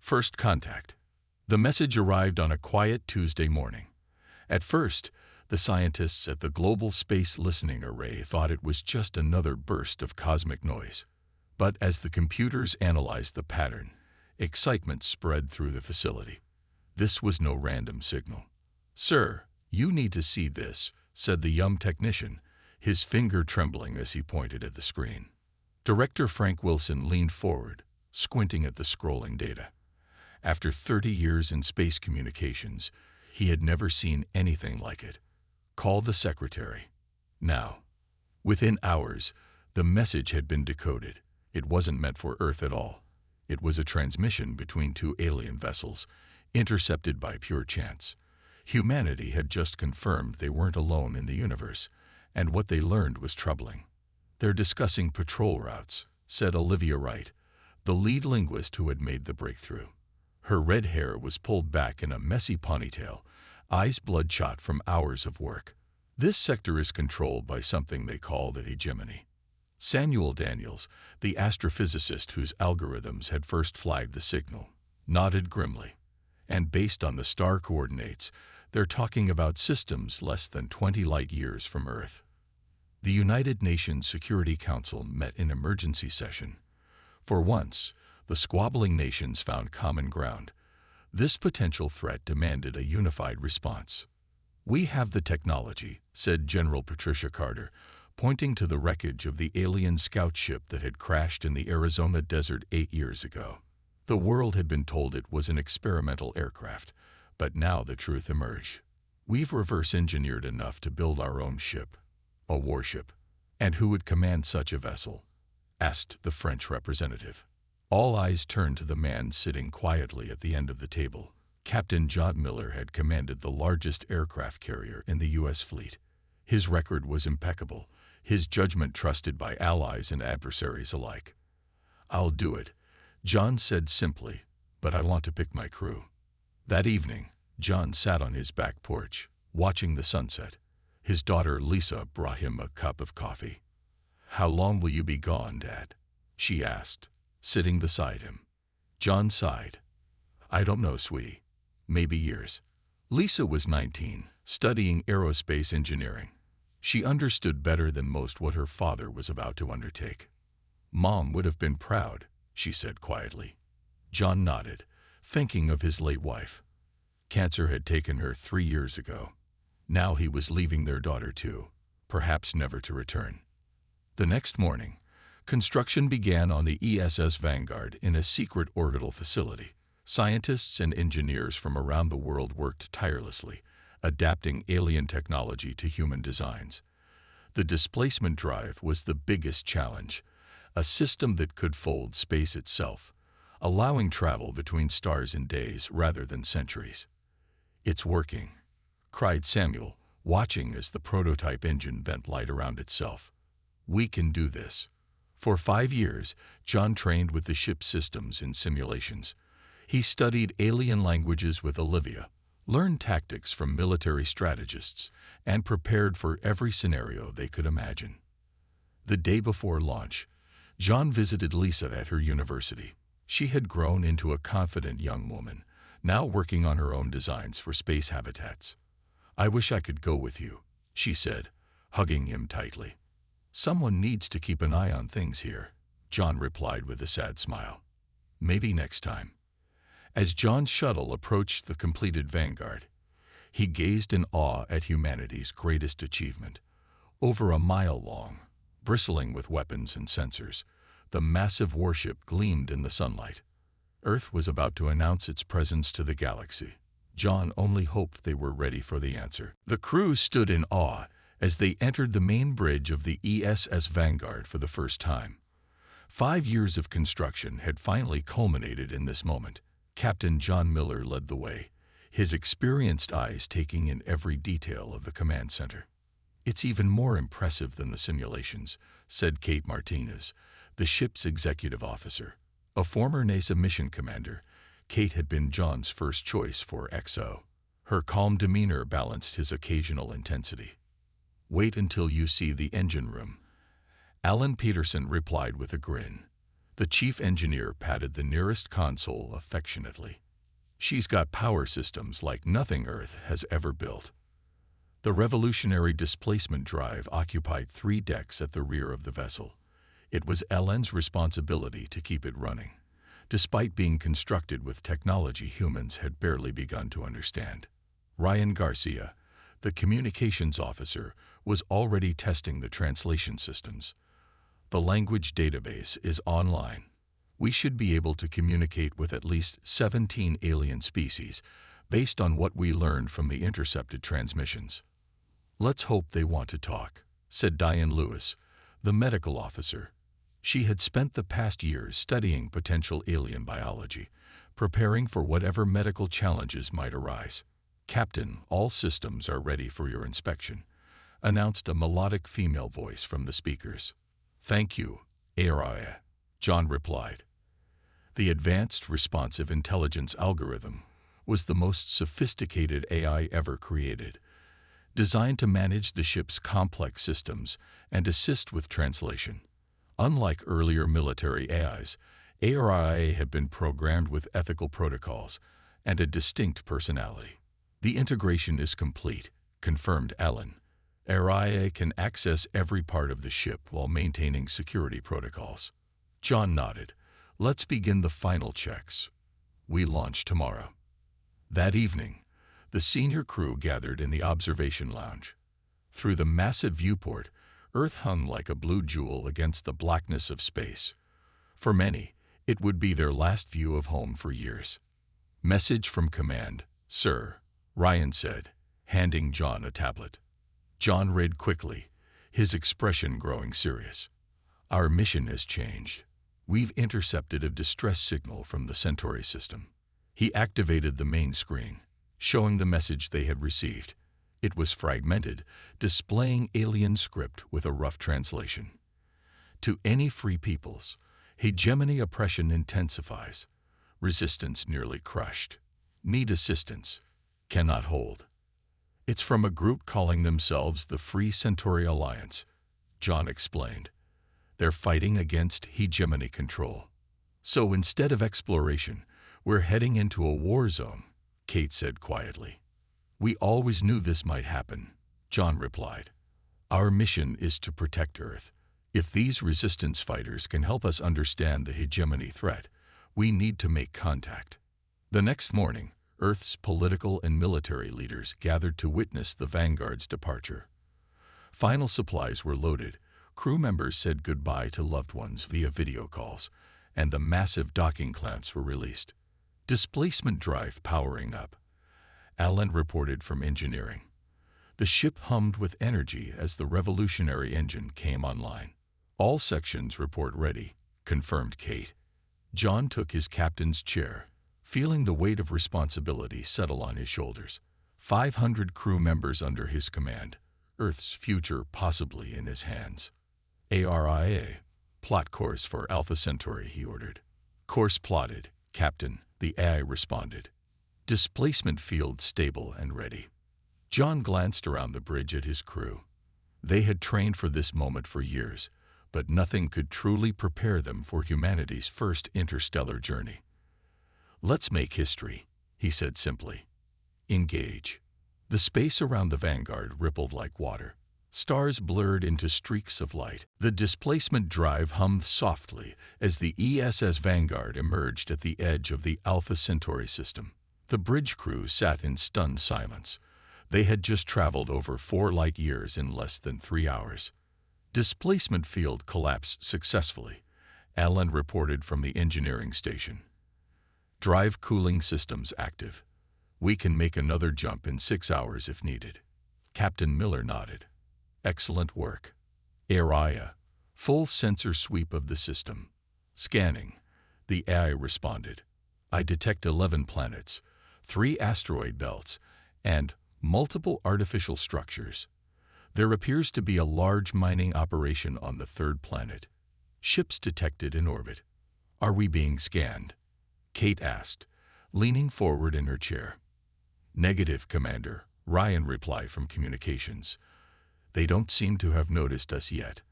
First contact. The message arrived on a quiet Tuesday morning. At first, the scientists at the Global Space Listening Array thought it was just another burst of cosmic noise. But as the computers analyzed the pattern, excitement spread through the facility. This was no random signal. "Sir, you need to see this," said the young technician, his finger trembling as he pointed at the screen. Director Frank Wilson leaned forward, squinting at the scrolling data. After 30 years in space communications, he had never seen anything like it. "Call the secretary. Now." Within hours, the message had been decoded. It wasn't meant for Earth at all. It was a transmission between two alien vessels, intercepted by pure chance. Humanity had just confirmed they weren't alone in the universe, and what they learned was troubling. "They're discussing patrol routes," said Olivia Wright, the lead linguist who had made the breakthrough. Her red hair was pulled back in a messy ponytail, eyes bloodshot from hours of work. "This sector is controlled by something they call the hegemony." Samuel Daniels, the astrophysicist whose algorithms had first flagged the signal, nodded grimly. "And based on the star coordinates, they're talking about systems less than 20 light-years from Earth." The United Nations Security Council met in emergency session. For once, the squabbling nations found common ground. This potential threat demanded a unified response. "We have the technology," said General Patricia Carter, pointing to the wreckage of the alien scout ship that had crashed in the Arizona desert 8 years ago. The world had been told it was an experimental aircraft, but now the truth emerged. "We've reverse-engineered enough to build our own ship, a warship." "And who would command such a vessel?" asked the French representative. All eyes turned to the man sitting quietly at the end of the table. Captain John Miller had commanded the largest aircraft carrier in the U.S. fleet. His record was impeccable, his judgment trusted by allies and adversaries alike. "I'll do it," John said simply, "but I want to pick my crew." That evening, John sat on his back porch, watching the sunset. His daughter Lisa brought him a cup of coffee. "How long will you be gone, Dad?" she asked, sitting beside him. John sighed. "I don't know, sweetie. Maybe years." Lisa was 19, studying aerospace engineering. She understood better than most what her father was about to undertake. "Mom would have been proud," she said quietly. John nodded, thinking of his late wife. Cancer had taken her 3 years ago. Now he was leaving their daughter too, perhaps never to return. The next morning, construction began on the ESS Vanguard in a secret orbital facility. Scientists and engineers from around the world worked tirelessly, adapting alien technology to human designs. The displacement drive was the biggest challenge, a system that could fold space itself, allowing travel between stars in days rather than centuries. "It's working," cried Samuel, watching as the prototype engine bent light around itself. "We can do this." For 5 years, John trained with the ship's systems in simulations. He studied alien languages with Olivia, learned tactics from military strategists, and prepared for every scenario they could imagine. The day before launch, John visited Lisa at her university. She had grown into a confident young woman, now working on her own designs for space habitats. "I wish I could go with you," she said, hugging him tightly. "Someone needs to keep an eye on things here," John replied with a sad smile. "Maybe next time." As John's shuttle approached the completed Vanguard, he gazed in awe at humanity's greatest achievement. Over a mile long, bristling with weapons and sensors, the massive warship gleamed in the sunlight. Earth was about to announce its presence to the galaxy. John only hoped they were ready for the answer. The crew stood in awe as they entered the main bridge of the ESS Vanguard for the first time. 5 years of construction had finally culminated in this moment. Captain John Miller led the way, his experienced eyes taking in every detail of the command center. "It's even more impressive than the simulations," said Kate Martinez, the ship's executive officer. A former NASA mission commander, Kate had been John's first choice for XO. Her calm demeanor balanced his occasional intensity. "Wait until you see the engine room," Alan Peterson replied with a grin. The chief engineer patted the nearest console affectionately. She's got power systems like nothing Earth has ever built. The revolutionary displacement drive occupied 3 decks at the rear of the vessel. It was Ellen's responsibility to keep it running, despite being constructed with technology humans had barely begun to understand. Ryan Garcia, the communications officer, was already testing the translation systems. The language database is online. We should be able to communicate with at least 17 alien species based on what we learned from the intercepted transmissions. Let's hope they want to talk, said Diane Lewis, the medical officer. She had spent the past years studying potential alien biology, preparing for whatever medical challenges might arise. Captain, all systems are ready for your inspection, announced a melodic female voice from the speakers. Thank you, Araya, John replied. The Advanced Responsive Intelligence algorithm was the most sophisticated AI ever created, designed to manage the ship's complex systems and assist with translation. Unlike earlier military AIs, ARIA had been programmed with ethical protocols and a distinct personality. The integration is complete, confirmed Ellen. ARIA can access every part of the ship while maintaining security protocols. John nodded. Let's begin the final checks. We launch tomorrow. That evening, the senior crew gathered in the observation lounge. Through the massive viewport, Earth hung like a blue jewel against the blackness of space. For many, it would be their last view of home for years. Message from command, sir, Ryan said, handing John a tablet. John read quickly, his expression growing serious. Our mission has changed. We've intercepted a distress signal from the Centauri system. He activated the main screen, showing the message they had received. It was fragmented, displaying alien script with a rough translation. To any free peoples, hegemony oppression intensifies. Resistance nearly crushed. Need assistance. Cannot hold. It's from a group calling themselves the Free Centauri Alliance, John explained. They're fighting against hegemony control. So instead of exploration, we're heading into a war zone, Kate said quietly. We always knew this might happen, John replied. Our mission is to protect Earth. If these resistance fighters can help us understand the hegemony threat, we need to make contact. The next morning, Earth's political and military leaders gathered to witness the Vanguard's departure. Final supplies were loaded, crew members said goodbye to loved ones via video calls, and the massive docking clamps were released. Displacement drive powering up, Alan reported from engineering. The ship hummed with energy as the revolutionary engine came online. All sections report ready, confirmed Kate. John took his captain's chair, feeling the weight of responsibility settle on his shoulders. 500 crew members under his command, Earth's future possibly in his hands. ARIA, plot course for Alpha Centauri, he ordered. Course plotted, Captain, the AI responded. Displacement field stable and ready. John glanced around the bridge at his crew. They had trained for this moment for years, but nothing could truly prepare them for humanity's first interstellar journey. Let's make history, he said simply. Engage. The space around the Vanguard rippled like water. Stars blurred into streaks of light. The displacement drive hummed softly as the ESS Vanguard emerged at the edge of the Alpha Centauri system. The bridge crew sat in stunned silence. They had just traveled over 4 light years in less than 3 hours. Displacement field collapsed successfully, Alan reported from the engineering station. Drive cooling systems active. We can make another jump in 6 hours if needed. Captain Miller nodded. Excellent work. ARIA, full sensor sweep of the system. Scanning. The AI responded. I detect 11 planets, 3 asteroid belts, and multiple artificial structures. There appears to be a large mining operation on the 3rd planet. Ships detected in orbit. Are we being scanned? Kate asked, leaning forward in her chair. Negative, Commander, Ryan replied from communications. They don't seem to have noticed us yet.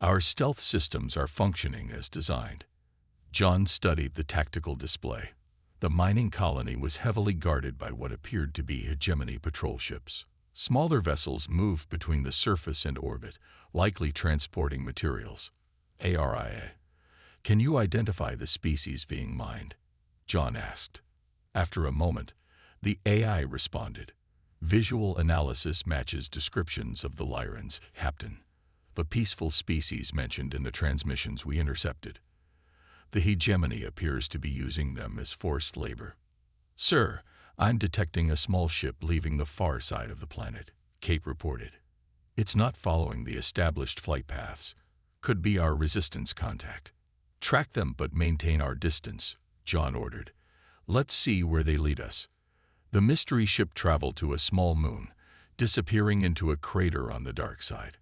Our stealth systems are functioning as designed. John studied the tactical display. The mining colony was heavily guarded by what appeared to be hegemony patrol ships. Smaller vessels moved between the surface and orbit, likely transporting materials. ARIA. Can you identify the species being mined? John asked. After a moment, the AI responded. Visual analysis matches descriptions of the Lyrans, Captain, the peaceful species mentioned in the transmissions we intercepted. The hegemony appears to be using them as forced labor. Sir, I'm detecting a small ship leaving the far side of the planet, Kate reported. It's not following the established flight paths. Could be our resistance contact. Track them but maintain our distance, John ordered. Let's see where they lead us. The mystery ship traveled to a small moon, disappearing into a crater on the dark side.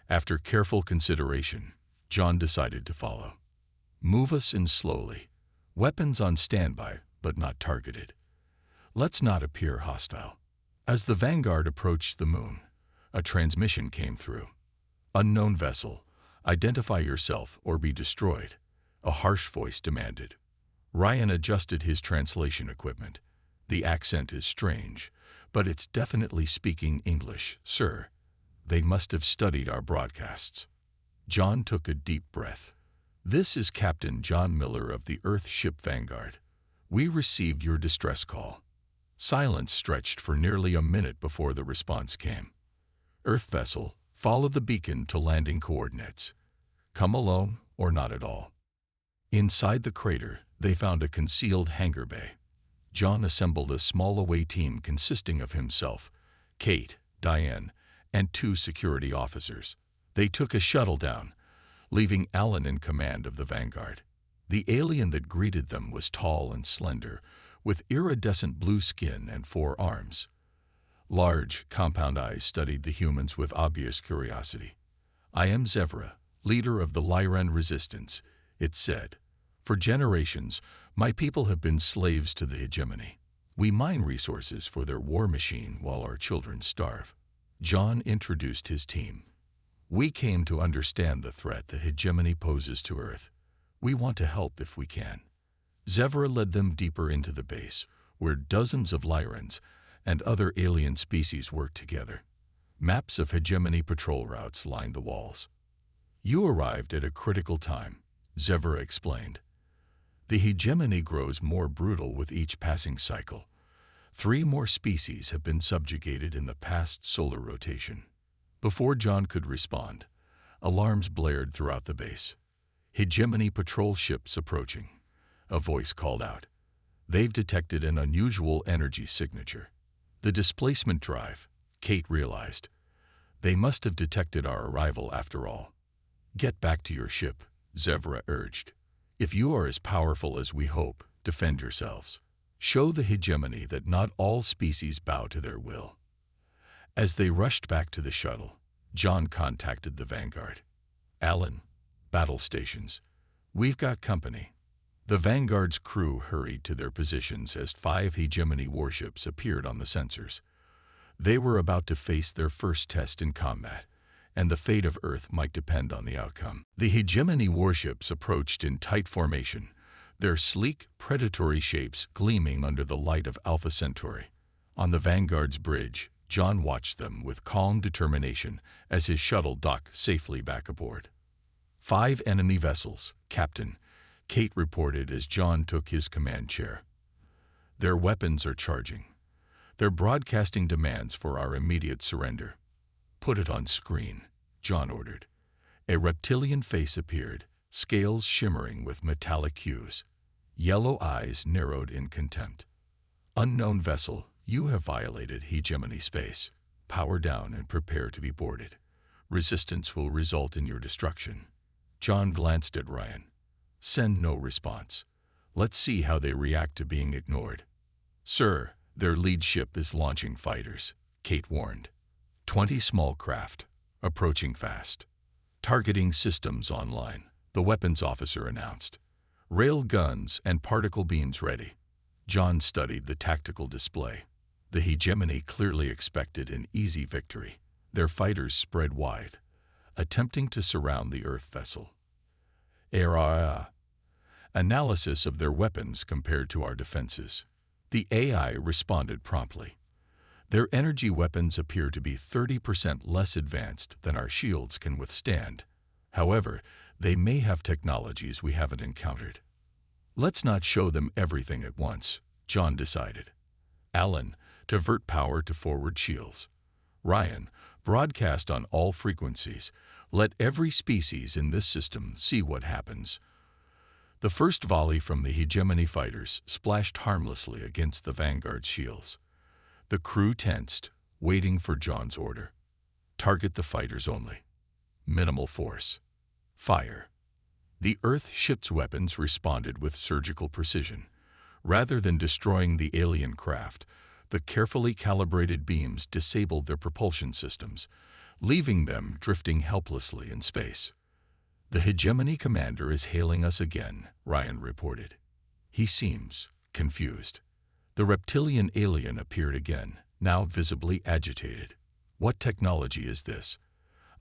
After careful consideration, John decided to follow. Move us in slowly. Weapons on standby, but not targeted. Let's not appear hostile. As the Vanguard approached the moon, a transmission came through. Unknown vessel, identify yourself or be destroyed, a harsh voice demanded. Ryan adjusted his translation equipment. The accent is strange, but it's definitely speaking English, sir. They must have studied our broadcasts. John took a deep breath. This is Captain John Miller of the Earth ship Vanguard. We received your distress call. Silence stretched for nearly a minute before the response came. Earth vessel, follow the beacon to landing coordinates. Come alone or not at all. Inside the crater, they found a concealed hangar bay. John assembled a small away team consisting of himself, Kate, Diane, and 2 security officers. They took a shuttle down, leaving Alan in command of the Vanguard. The alien that greeted them was tall and slender, with iridescent blue skin and 4 arms. Large, compound eyes studied the humans with obvious curiosity. I am Zevra, leader of the Lyran resistance, it said. For generations, my people have been slaves to the hegemony. We mine resources for their war machine while our children starve. John introduced his team. We came to understand the threat that hegemony poses to Earth. We want to help if we can. Zevra led them deeper into the base, where dozens of Lyrans and other alien species worked together. Maps of hegemony patrol routes lined the walls. You arrived at a critical time, Zevra explained. The hegemony grows more brutal with each passing cycle. 3 more species have been subjugated in the past solar rotation. Before John could respond, alarms blared throughout the base. Hegemony patrol ships approaching. A voice called out. They've detected an unusual energy signature. The displacement drive, Kate realized. They must have detected our arrival after all. Get back to your ship, Zevra urged. If you are as powerful as we hope, defend yourselves. Show the hegemony that not all species bow to their will. As they rushed back to the shuttle, John contacted the Vanguard. Alan, battle stations. We've got company. The Vanguard's crew hurried to their positions as 5 hegemony warships appeared on the sensors. They were about to face their first test in combat, and the fate of Earth might depend on the outcome. The hegemony warships approached in tight formation, their sleek, predatory shapes gleaming under the light of Alpha Centauri. On the Vanguard's bridge, John watched them with calm determination as his shuttle docked safely back aboard. 5 enemy vessels, Captain, Kate reported as John took his command chair. Their weapons are charging. They're broadcasting demands for our immediate surrender. Put it on screen, John ordered. A reptilian face appeared, scales shimmering with metallic hues. Yellow eyes narrowed in contempt. Unknown vessel, you have violated hegemony space. Power down and prepare to be boarded. Resistance will result in your destruction. John glanced at Ryan. Send no response. Let's see how they react to being ignored. Sir, their lead ship is launching fighters, Kate warned. 20 small craft, approaching fast. Targeting systems online, the weapons officer announced. Rail guns and particle beams ready. John studied the tactical display. The hegemony clearly expected an easy victory. Their fighters spread wide, attempting to surround the Earth vessel. Analysis of their weapons compared to our defenses. The AI responded promptly. Their energy weapons appear to be 30% less advanced than our shields can withstand. However, they may have technologies we haven't encountered. Let's not show them everything at once, John decided. Alan, divert power to forward shields. Ryan, broadcast on all frequencies. Let every species in this system see what happens. The first volley from the hegemony fighters splashed harmlessly against the Vanguard's shields. The crew tensed, waiting for John's order. Target the fighters only. Minimal force. Fire. The Earth ship's weapons responded with surgical precision. Rather than destroying the alien craft, the carefully calibrated beams disabled their propulsion systems, leaving them drifting helplessly in space. The hegemony commander is hailing us again, Ryan reported. He seems confused. The reptilian alien appeared again, now visibly agitated. What technology is this?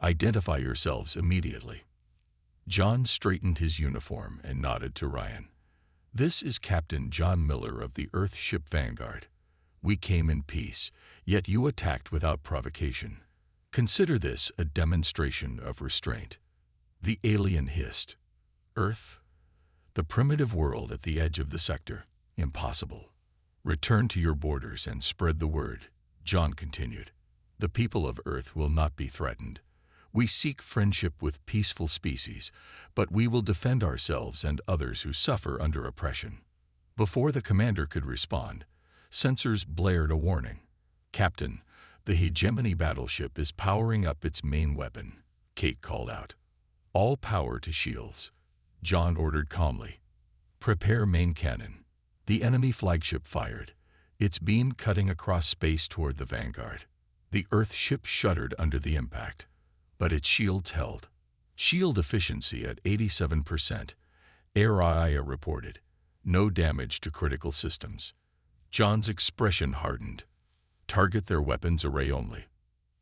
Identify yourselves immediately. John straightened his uniform and nodded to Ryan. This is Captain John Miller of the Earth ship Vanguard. We came in peace, yet you attacked without provocation. Consider this a demonstration of restraint. The alien hissed. Earth? The primitive world at the edge of the sector? Impossible. Return to your borders and spread the word, John continued. The people of Earth will not be threatened. We seek friendship with peaceful species, but we will defend ourselves and others who suffer under oppression. Before the commander could respond, sensors blared a warning. Captain, the hegemony battleship is powering up its main weapon, Kate called out. All power to shields, John ordered calmly. Prepare main cannon. The enemy flagship fired, its beam cutting across space toward the Vanguard. The Earth ship shuddered under the impact, but its shields held. Shield efficiency at 87%, AIA reported. No damage to critical systems. John's expression hardened. Target their weapons array only.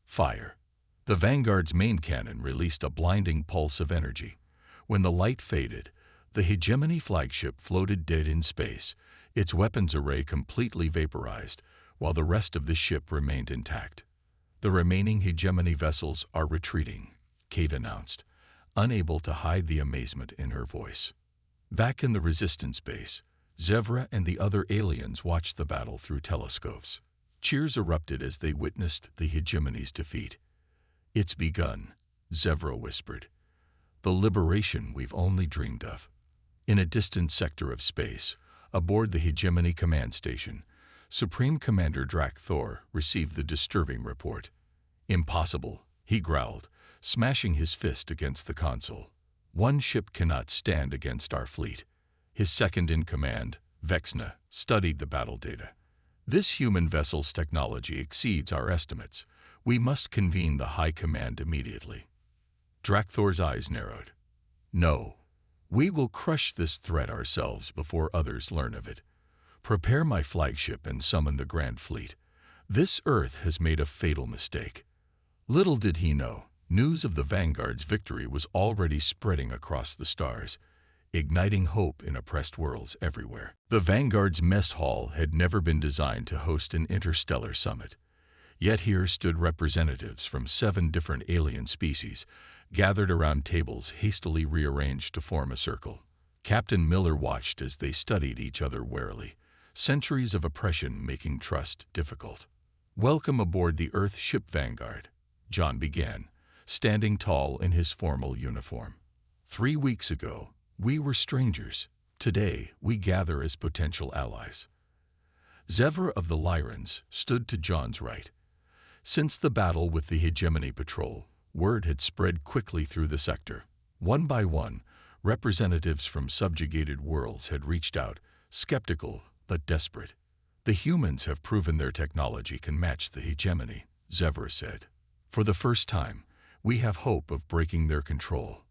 Fire. The Vanguard's main cannon released a blinding pulse of energy. When the light faded, the hegemony flagship floated dead in space, its weapons array completely vaporized, while the rest of the ship remained intact. The remaining hegemony vessels are retreating, Kate announced, unable to hide the amazement in her voice. Back in the resistance base, Zevra and the other aliens watched the battle through telescopes. Cheers erupted as they witnessed the hegemony's defeat. It's begun, Zevra whispered. The liberation we've only dreamed of. In a distant sector of space, aboard the hegemony command station, Supreme Commander Drak Thor received the disturbing report. Impossible, he growled, smashing his fist against the console. One ship cannot stand against our fleet. His second-in-command, Vexna, studied the battle data. This human vessel's technology exceeds our estimates. We must convene the High Command immediately. Drak Thor's eyes narrowed. No, we will crush this threat ourselves before others learn of it. Prepare my flagship and summon the Grand Fleet. This Earth has made a fatal mistake. Little did he know, news of the Vanguard's victory was already spreading across the stars, igniting hope in oppressed worlds everywhere. The Vanguard's mess hall had never been designed to host an interstellar summit. Yet here stood representatives from 7 different alien species, gathered around tables hastily rearranged to form a circle. Captain Miller watched as they studied each other warily, centuries of oppression making trust difficult. Welcome aboard the Earth ship Vanguard, John began, standing tall in his formal uniform. 3 weeks ago, we were strangers. Today, we gather as potential allies. Zevra of the Lyrans stood to John's right. Since the battle with the Hegemony Patrol, word had spread quickly through the sector. One by one, representatives from subjugated worlds had reached out, skeptical but desperate. The humans have proven their technology can match the Hegemony, Zevra said. For the first time, we have hope of breaking their control.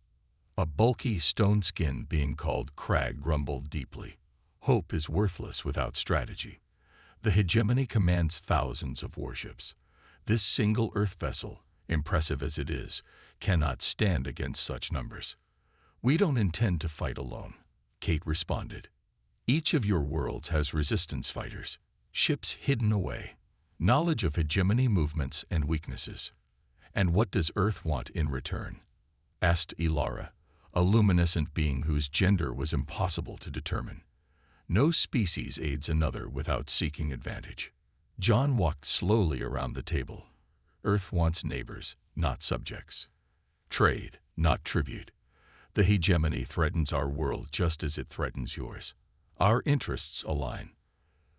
A bulky stone-skinned being called Crag grumbled deeply. Hope is worthless without strategy. The Hegemony commands thousands of warships. This single Earth vessel, impressive as it is, cannot stand against such numbers. We don't intend to fight alone. Kate responded. Each of your worlds has resistance fighters, ships hidden away, knowledge of hegemony movements and weaknesses. And what does Earth want in return? Asked Ilara, a luminescent being whose gender was impossible to determine. No species aids another without seeking advantage. John walked slowly around the table. Earth wants neighbors, not subjects. Trade, not tribute. The hegemony threatens our world just as it threatens yours. Our interests align.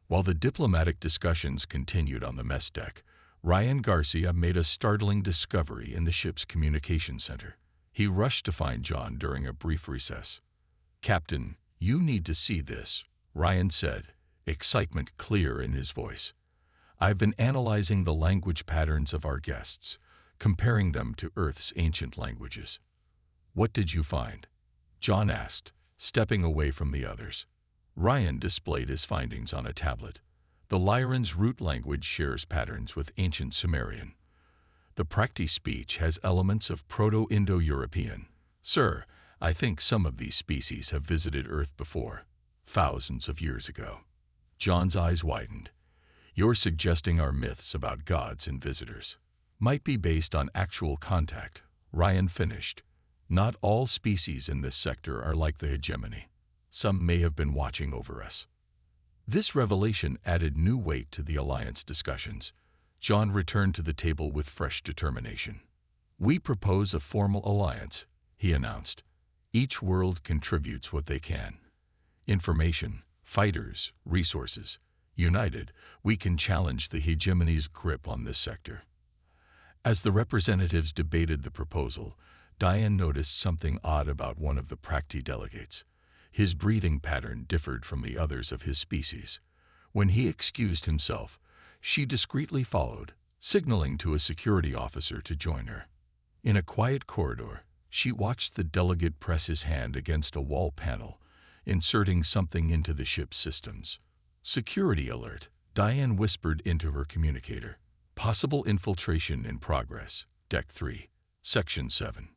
While the diplomatic discussions continued on the mess deck, Ryan Garcia made a startling discovery in the ship's communication center. He rushed to find John during a brief recess. "Captain, you need to see this," Ryan said, excitement clear in his voice. "I've been analyzing the language patterns of our guests, comparing them to Earth's ancient languages." "What did you find?" John asked, stepping away from the others. Ryan displayed his findings on a tablet. The Lyran's root language shares patterns with ancient Sumerian. The Prakti speech has elements of Proto-Indo-European. "Sir, I think some of these species have visited Earth before, thousands of years ago." John's eyes widened. "You're suggesting our myths about gods and visitors might be based on actual contact," Ryan finished. "Not all species in this sector are like the hegemony. Some may have been watching over us." This revelation added new weight to the Alliance discussions. John returned to the table with fresh determination. "We propose a formal alliance," he announced. "Each world contributes what they can. Information, fighters, resources. United, we can challenge the hegemony's grip on this sector." As the representatives debated the proposal, Diane noticed something odd about one of the Prakti delegates. His breathing pattern differed from the others of his species. When he excused himself, she discreetly followed, signaling to a security officer to join her. In a quiet corridor, she watched the delegate press his hand against a wall panel, inserting something into the ship's systems. "Security alert," Diane whispered into her communicator. "Possible infiltration in progress. Deck 3, Section 7.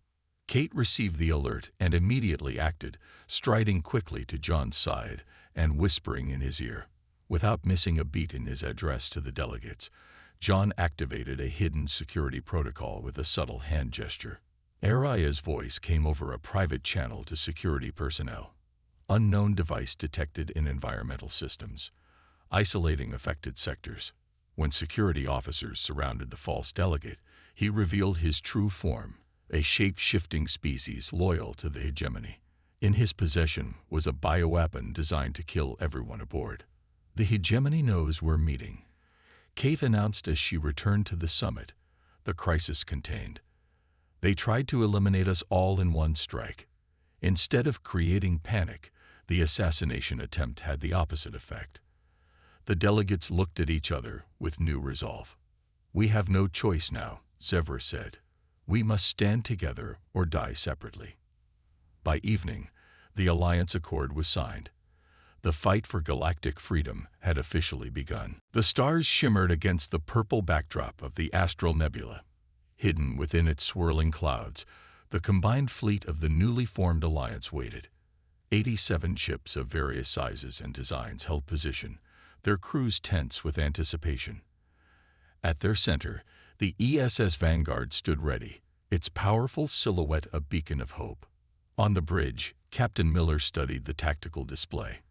Kate received the alert and immediately acted, striding quickly to John's side and whispering in his ear. Without missing a beat in his address to the delegates, John activated a hidden security protocol with a subtle hand gesture. Araya's voice came over a private channel to security personnel. "Unknown device detected in environmental systems. Isolating affected sectors." When security officers surrounded the false delegate, he revealed his true form, a shape-shifting species loyal to the hegemony. In his possession was a bioweapon designed to kill everyone aboard. "The hegemony knows we're meeting," Kate announced as she returned to the summit, the crisis contained. "They tried to eliminate us all in one strike. Instead of creating panic, the assassination attempt had the opposite effect." The delegates looked at each other with new resolve. "We have no choice now," Zevra said. "We must stand together or die separately." By evening, the Alliance Accord was signed. The fight for galactic freedom had officially begun. The stars shimmered against the purple backdrop of the astral nebula. Hidden within its swirling clouds, the combined fleet of the newly formed alliance waited. 87 ships of various sizes and designs held position, their crews tense with anticipation. At their center, the ESS Vanguard stood ready, its powerful silhouette a beacon of hope. On the bridge, Captain Miller studied the tactical display.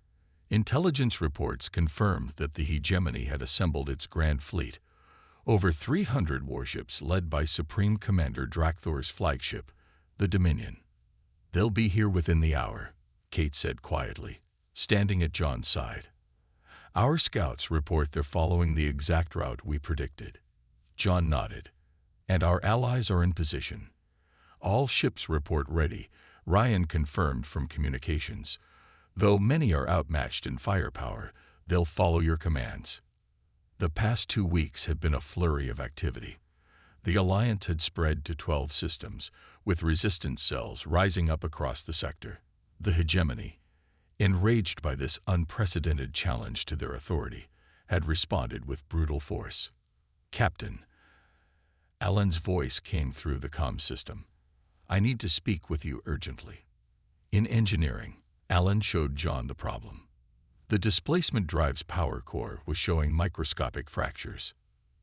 Intelligence reports confirmed that the hegemony had assembled its grand fleet, over 300 warships led by Supreme Commander Drakthor's flagship, the Dominion. "They'll be here within the hour," Kate said quietly, standing at John's side. "Our scouts report they're following the exact route we predicted." John nodded. "And our allies are in position. All ships report ready," Ryan confirmed from communications. "Though many are outmatched in firepower, they'll follow your commands." The past 2 weeks had been a flurry of activity. The Alliance had spread to 12 systems, with resistance cells rising up across the sector. The hegemony, enraged by this unprecedented challenge to their authority, had responded with brutal force. "Captain," Alan's voice came through the comm system. "I need to speak with you urgently." In engineering, Alan showed John the problem. The displacement drive's power core was showing microscopic fractures.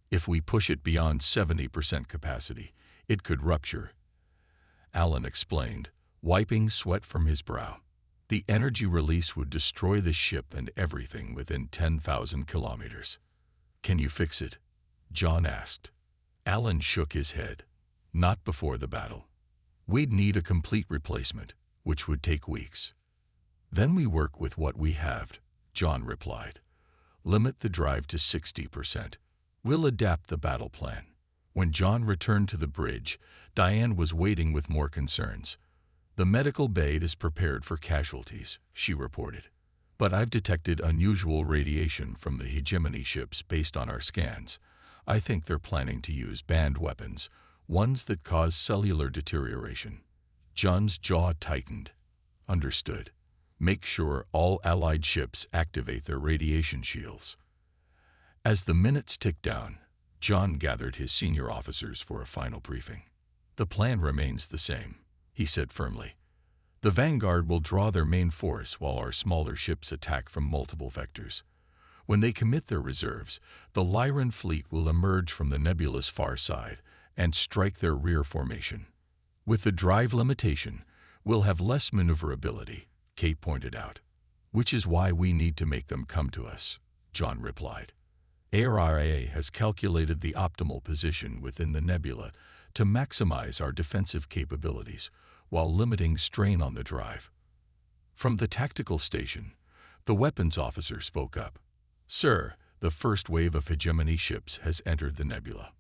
If we push it beyond 70% capacity, it could rupture. Alan explained, wiping sweat from his brow. The energy release would destroy the ship and everything within 10,000 kilometers. Can you fix it? John asked. Alan shook his head. Not before the battle. We'd need a complete replacement, which would take weeks. Then we work with what we have, John replied. Limit the drive to 60%. We'll adapt the battle plan. When John returned to the bridge, Diane was waiting with more concerns. The medical bay is prepared for casualties, she reported. But I've detected unusual radiation from the hegemony ships based on our scans. I think they're planning to use banned weapons, ones that cause cellular deterioration. John's jaw tightened. Understood. Make sure all Allied ships activate their radiation shields. As the minutes ticked down, John gathered his senior officers for a final briefing. The plan remains the same, he said firmly. The Vanguard will draw their main force while our smaller ships attack from multiple vectors. When they commit their reserves, the Lyran fleet will emerge from the nebula's far side and strike their rear formation. With the drive limitation, we'll have less maneuverability, Kate pointed out. Which is why we need to make them come to us, John replied. ARIA has calculated the optimal position within the nebula to maximize our defensive capabilities while limiting strain on the drive. From the tactical station, the weapons officer spoke up. Sir, the first wave of hegemony ships has entered the nebula.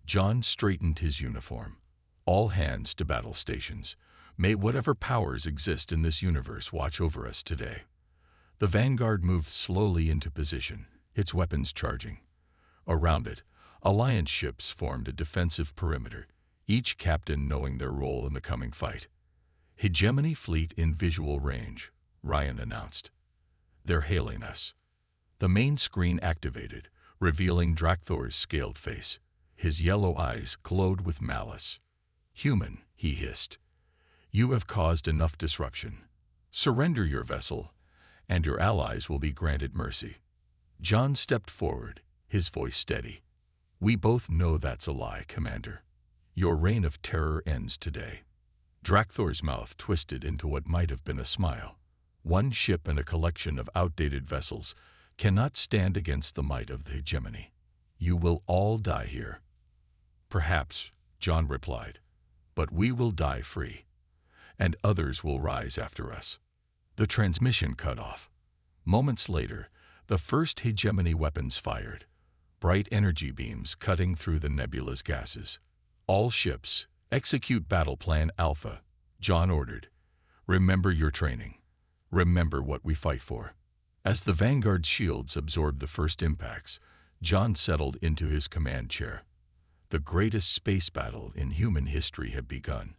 John straightened his uniform. All hands to battle stations. May whatever powers exist in this universe watch over us today. The Vanguard moved slowly into position, its weapons charging. Around it, Alliance ships formed a defensive perimeter, each captain knowing their role in the coming fight. Hegemony fleet in visual range, Ryan announced. They're hailing us. The main screen activated, revealing Drakthor's scaled face. His yellow eyes glowed with malice. Human, he hissed. You have caused enough disruption. Surrender your vessel, and your allies will be granted mercy. John stepped forward, his voice steady. We both know that's a lie, Commander. Your reign of terror ends today. Drakthor's mouth twisted into what might have been a smile. One ship and a collection of outdated vessels cannot stand against the might of the hegemony. You will all die here. Perhaps, John replied, but we will die free, and others will rise after us. The transmission cut off. Moments later, the first hegemony weapons fired, bright energy beams cutting through the nebula's gases. All ships, execute Battle Plan Alpha, John ordered. Remember your training. Remember what we fight for. As the Vanguard shields absorbed the first impacts, John settled into his command chair. The greatest space battle in human history had begun,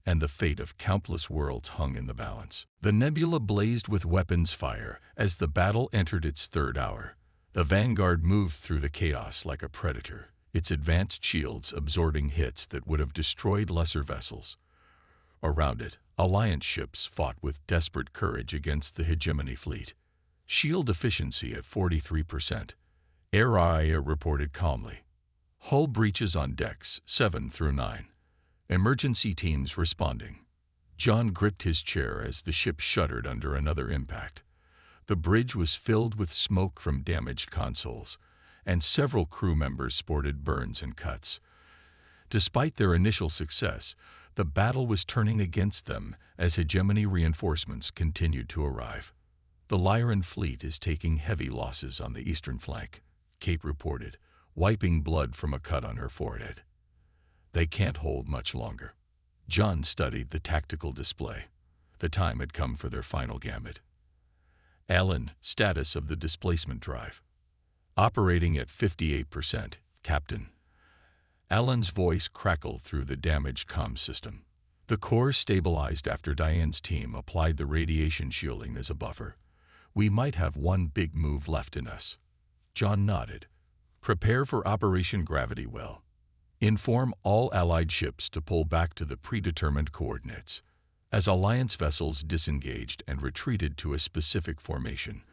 and the fate of countless worlds hung in the balance. The nebula blazed with weapons fire as the battle entered its third hour. The Vanguard moved through the chaos like a predator, its advanced shields absorbing hits that would have destroyed lesser vessels. Around it, Alliance ships fought with desperate courage against the hegemony fleet. Shield efficiency at 43%. ARIA reported calmly. Hull breaches on decks 7 through 9. Emergency teams responding. John gripped his chair as the ship shuddered under another impact. The bridge was filled with smoke from damaged consoles, and several crew members sported burns and cuts. Despite their initial success, the battle was turning against them as hegemony reinforcements continued to arrive. The Lyran fleet is taking heavy losses on the eastern flank, Kate reported, wiping blood from a cut on her forehead. They can't hold much longer. John studied the tactical display. The time had come for their final gambit. Alan, status of the displacement drive. Operating at 58%, Captain. Alan's voice crackled through the damaged comm system. The core stabilized after Diane's team applied the radiation shielding as a buffer. We might have one big move left in us. John nodded. Prepare for Operation Gravity Well. Inform all Allied ships to pull back to the predetermined coordinates. As Alliance vessels disengaged and retreated to a specific formation,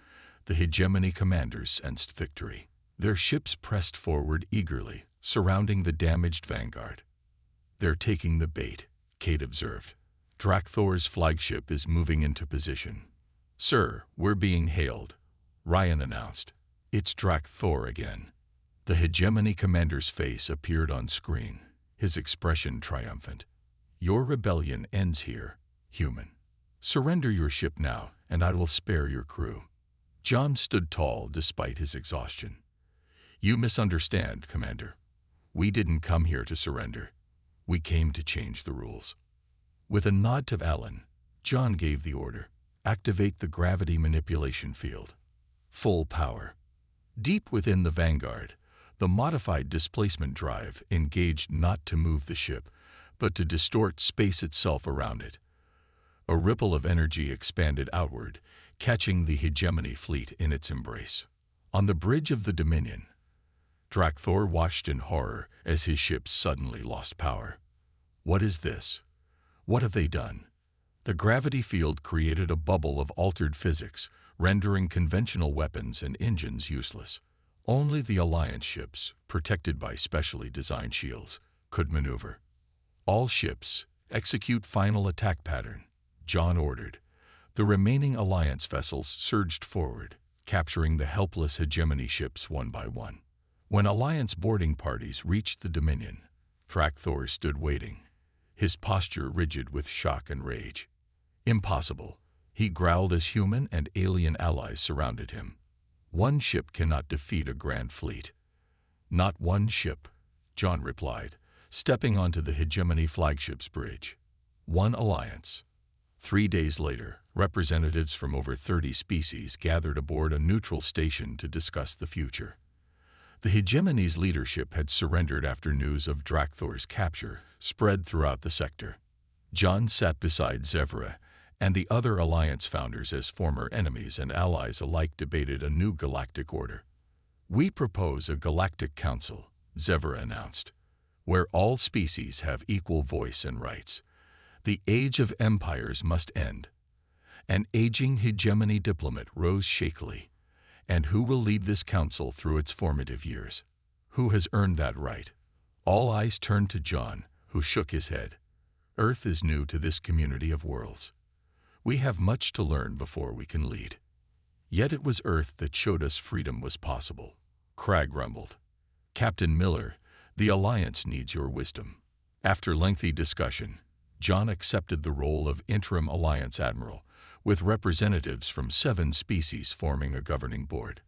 the hegemony commanders sensed victory. Their ships pressed forward eagerly, surrounding the damaged vanguard. "They're taking the bait," Kate observed. "Drakthor's flagship is moving into position." "Sir, we're being hailed," Ryan announced. "It's Drakthor again." The hegemony commander's face appeared on screen, his expression triumphant. "Your rebellion ends here, human. Surrender your ship now, and I will spare your crew." John stood tall despite his exhaustion. "You misunderstand, Commander. We didn't come here to surrender. We came to change the rules." With a nod to Alan, John gave the order, "Activate the gravity manipulation field." Full power. Deep within the vanguard, the modified displacement drive engaged not to move the ship, but to distort space itself around it. A ripple of energy expanded outward, catching the hegemony fleet in its embrace. On the bridge of the Dominion, Drakthor watched in horror as his ship suddenly lost power. "What is this? What have they done?" The gravity field created a bubble of altered physics, rendering conventional weapons and engines useless. Only the Alliance ships, protected by specially designed shields, could maneuver. "All ships, execute final attack pattern," John ordered. The remaining Alliance vessels surged forward, capturing the helpless hegemony ships one by one. When Alliance boarding parties reached the Dominion, Drakthor stood waiting, his posture rigid with shock and rage. "Impossible," he growled as human and alien allies surrounded him. "One ship cannot defeat a grand fleet." "Not one ship," John replied, stepping onto the hegemony flagship's bridge. "One Alliance." 3 days later, representatives from over 30 species gathered aboard a neutral station to discuss the future. The hegemony's leadership had surrendered after news of Drakthor's capture spread throughout the sector. John sat beside Zevra, and the other Alliance founders as former enemies and allies alike debated a new galactic order. "We propose a galactic council," Zevra announced, "where all species have equal voice and rights. The age of empires must end." An aging hegemony diplomat rose shakily. "And who will lead this council through its formative years? Who has earned that right?" All eyes turned to John, who shook his head. "Earth is new to this community of worlds. We have much to learn before we can lead." "Yet it was Earth that showed us freedom was possible," Crag rumbled. "Captain Miller, the Alliance needs your wisdom." After lengthy discussion, John accepted the role of interim Alliance admiral, with representatives from 7 species forming a governing board.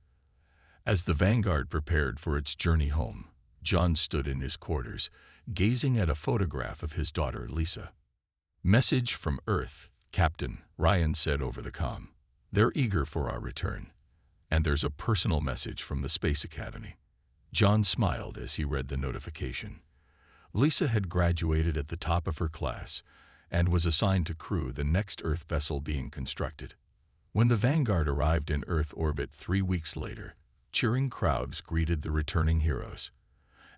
As the Vanguard prepared for its journey home, John stood in his quarters, gazing at a photograph of his daughter Lisa. "Message from Earth, Captain," Ryan said over the comm. "They're eager for our return. And there's a personal message from the Space Academy." John smiled as he read the notification. Lisa had graduated at the top of her class and was assigned to crew the next Earth vessel being constructed. When the Vanguard arrived in Earth orbit 3 weeks later, cheering crowds greeted the returning heroes.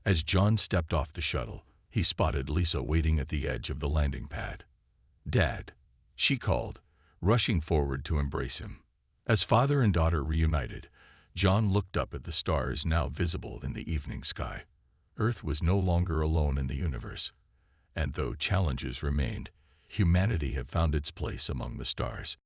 As John stepped off the shuttle, he spotted Lisa waiting at the edge of the landing pad. "Dad," she called, rushing forward to embrace him. As father and daughter reunited, John looked up at the stars now visible in the evening sky. Earth was no longer alone in the universe, and though challenges remained, humanity had found its place among the stars.